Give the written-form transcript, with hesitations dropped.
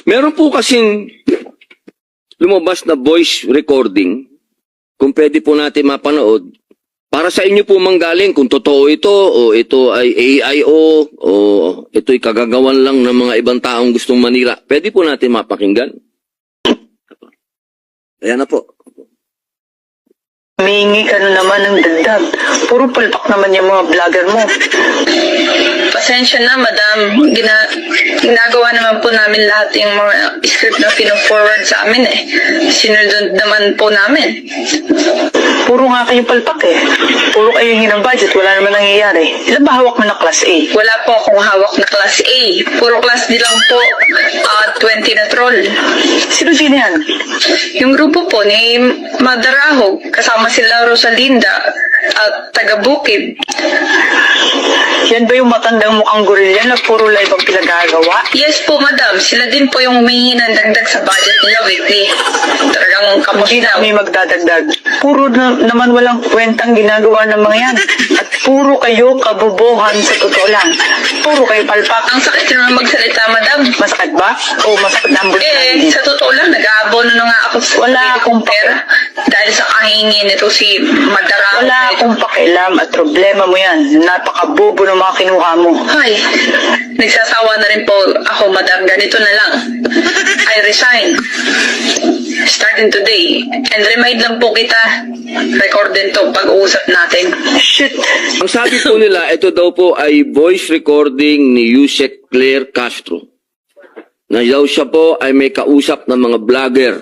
Meron po kasing lumabas na voice recording, kung pwede po natin mapanood, para sa inyo po manggaling kung totoo ito o ito ay AIO o ito'y kagagawan lang ng mga ibang taong gustong manira. Pwede po natin mapakinggan. Ayan na po. Humingi ka na naman ng dagdag. Puro palpak naman yung mga vlogger mo. Pasensya na, madam. Ginagawa naman po namin lahat yung mga script na pino-forward sa amin eh. Sinunod naman po namin. Puro nga kayo palpak eh. Puro kayo hingi ng budget. Wala naman nangyayari. Ilan ba hawak mo na class A? Wala po akong hawak na class A. Puro class D lang po. 20 na troll. Sino yan? Yung grupo po ni Madarahog, kasama sila Rosalinda at taga Bukid. Yan ba yung matandang mukhang gorilla na puro live ang pinagagawa? Yes po, madam. Sila din po yung humingi ng dagdag sa budget nila weekly. Talagang kapos Hindi na daw. kami magdadagdag. Puro naman walang kwentang ginagawa ng mga yan. At puro kayo kabobohan sa totoo lang. Puro kayo palpak. Ang sakit naman magsalita, madam. Masakit ba? O masakit na ang bulsa? Sa totoo lang, nag-aabono na nga ako sa Wala akong pera. Dahil sa kahingi nito si Madarahog. Wala akong pakialam at problema mo yan. Napakabobo ng mga kinuha mo. Ay, nagsasawa na rin po ako, madam. Ganito na lang. I resign. Starting today. And remind lang po kita. Record din to pag-uusap natin. Shit! Ang sabi po nila, ito daw po ay voice recording ni Yusek Claire Castro. Na daw siya po ay may kausap ng mga vlogger